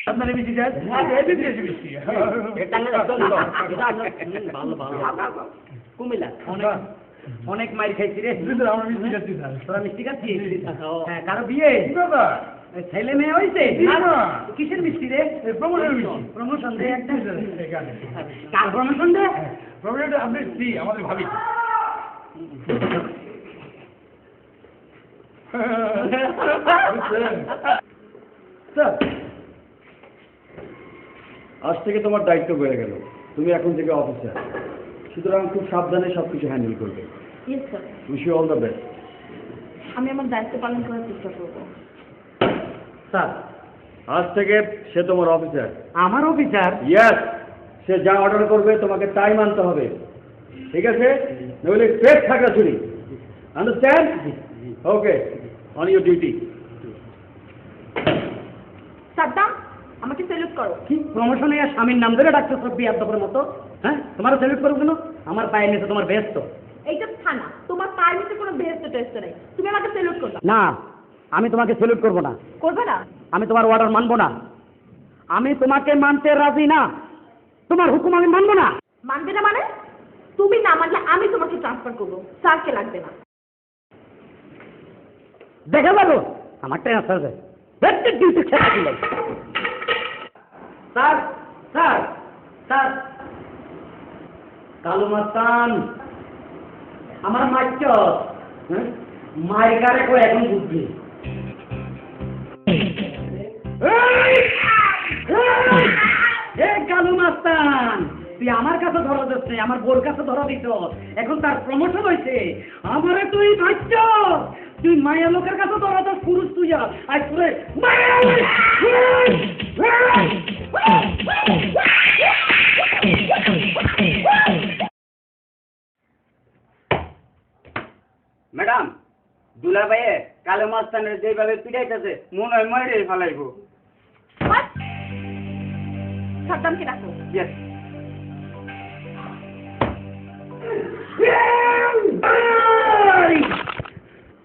আপনার মিষ্টি চাই? এই দিয়েছি মিষ্টি। এটা ভালো ভালো কুমিল্লা অনেক মাইর খাইছি রে। আমরা মিষ্টি খাচ্ছি স্যার। তোরা মিষ্টি খাচ্ছিস? হ্যাঁ, কারো বিয়ে? ছেলে মেয়ে হয়েছে? কিসের মিষ্টি রে? প্রমোশনের মিষ্টি। প্রমোশন দে একটা। এখানে। কার প্রমোশন দে? প্রমোশনটা আপনি স্ত্রী আমাদের ভাবি। স্যার, আজ থেকে তোমার দায়িত্ব বেড়ে গেল। তুমি এখন থেকে অফিসার, সুতরাং খুব সাবধানে সবকিছু হ্যান্ডেল করবে। Yes sir, wish you all the best. আমি আমার দায়িত্ব পালন করার চেষ্টা করব। স্যার, আজ থেকে সে তোমার অফিসার। আমার অফিসার? ইয়েস, সে যা অর্ডার করবে তোমাকে তাই মানতে হবে, ঠিক আছে? নইলে পেট থাকা চুরি। Understand? Okay, on your duty. Saddam, আমাকে সেলুট করো। কি প্রমোশনে আর স্বামীর নাম ধরে ডাক্তার সব বিয়াদবের মতো? হ্যাঁ, তোমার সেলুট করবো কেন? আমার পায়ের নিচে তোমার ব্যস্ত। এইটা থানা, তোমার পায়ের নিচে কোনো বেহেস্ত টেস্ট নেই। তুমি আমাকে সেলুট করবে না, আমি তোমাকে সেলুট করবো না। করবে না? আমি তোমার অর্ডার মানবো না। আমি তোমাকে মানতে রাজি না। তোমার হুকুম আমি মানবো না। মানবে না মানে? তুমি না মানলে আমি তোমাকে ট্রান্সফার করবো, স্যারকে লাগবে না। দেখে যাবো আমার ট্রান্সফার ডিউটি খেলা দিল। স্যার, স্যার, স্যার, কালু মাস্তান আমার মাইচ মাইকারে কো এখন বুঝবি। কালু মাস্তান, তুই আমার কাছে ধরা দিস, আমার বোর কাছে ধরা দিত। এখন তার প্রমোশন হয়েছে, আমারে তুই ভাইছ, তুই মায়া লোকের কাছে ধরা দিস। পুরুষ তুই আজ তোরে ম্যাডাম, দুলা ভাইয়ে কালো মাস্তানের যেভাবে পিটাইতেছে মনে হয় মরে ফেলাইবো। সাদ্দামকে ডাকো। ইয়েস।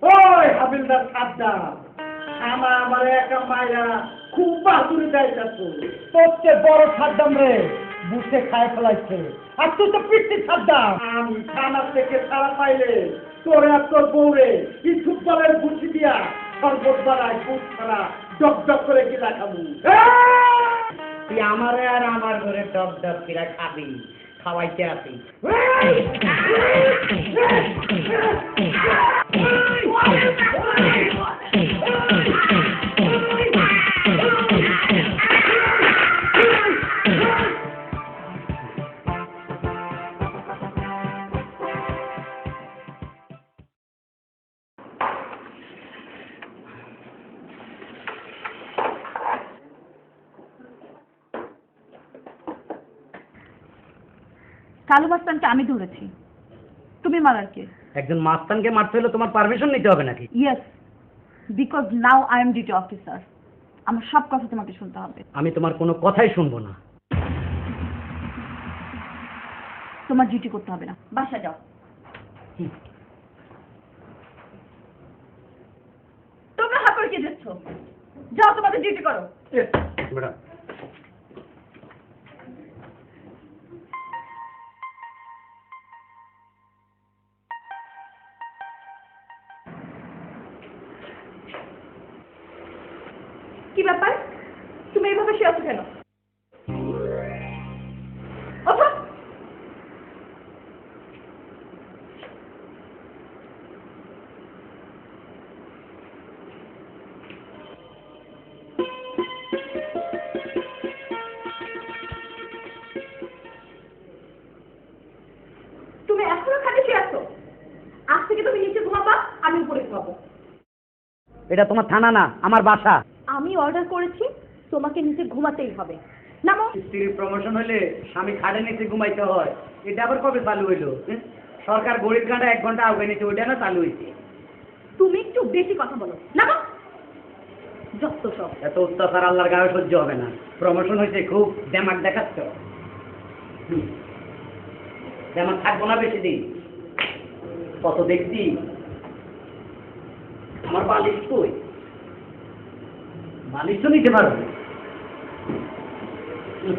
ওই হাবিলদার সাদ্দাম, আমার একা মায়েরা খুব বাহাদুরি দেখাচ্ছে। তোর চেয়ে বড় সাদ্দাম রে বুঝতে খায় ফেলাইছে। আর তুই তো পিচ্ছি সাদ্দাম। আমি থানা থেকে ছাড়া পাইলে তোরে আর তোর বউরে এই ফুটবলের বুঝি দিয়া সর্বত বাড়ায় বুট ছাড়া ডক ডক করে গিলা খাবো। তুই আমারে আর আমার ঘরে ডক ডক কিরা খাবি, খাওয়াইতে আসি। কালু মাস্তানকে আমি ধরেছি, তুমি মারার কে? একজন মাস্তানকে মারতে হলে তোমার পারমিশন নিতে হবে নাকি? Yes, because now I am duty officer. আমার সব কথা তোমাকে শুনতে হবে। আমি তোমার কোনো কথাই শুনবো না। তোমার ডিউটি করতে হবে না, বাসা যাও। তোমরা হাত করে কে দিচ্ছ? যাও, তোমাদের ডিউটি করো। ম্যাডাম, কি ব্যাপার, তুমি এইভাবে শুয়ে আছো কেন? ওঠো। তুমি এখনো খালি শুয়ে আছো? আজ থেকে তুমি নিচে ঘুমাবা, আমি উপরে ঘুমাবো। এটা তোমার থানা না, আমার বাসা। আমি অর্ডার করেছি, তোমাকে নিচে ঘুমাতেই হবে। নামো। স্ত্রীর প্রমোশন হলে স্বামী খাটে নিচে ঘুমাইতে হয়, এটা আবার কবে চালু হইলো? সরকার গরিব কাঁটা 1 ঘন্টা আগে নিচে, ওইটা না চালু হয়েছে। তুমি একটু বেশি কথা বলো। নামো। যত সব। এত অত্যাচার আল্লাহর গায়ে সহ্য হবে না। প্রমোশন হয়েছে, খুব দেমাক দেখাচ্ছ। দেমাক থাকবো না বেশি দিন। কত দেখছি। আমার বালিশ কই? বালিশ তো নিতে পারবে। ম্যাডাম,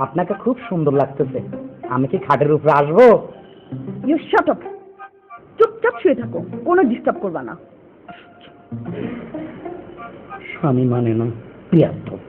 আপনাকে খুব সুন্দর লাগতেছে। আমি কি খাটের উপরে আসবো? ইউ শাট আপ, চুপচাপ শুয়ে থাকো, কোনো ডিস্টার্ব করবা না। স্বামী মানে না, বিয়াদব।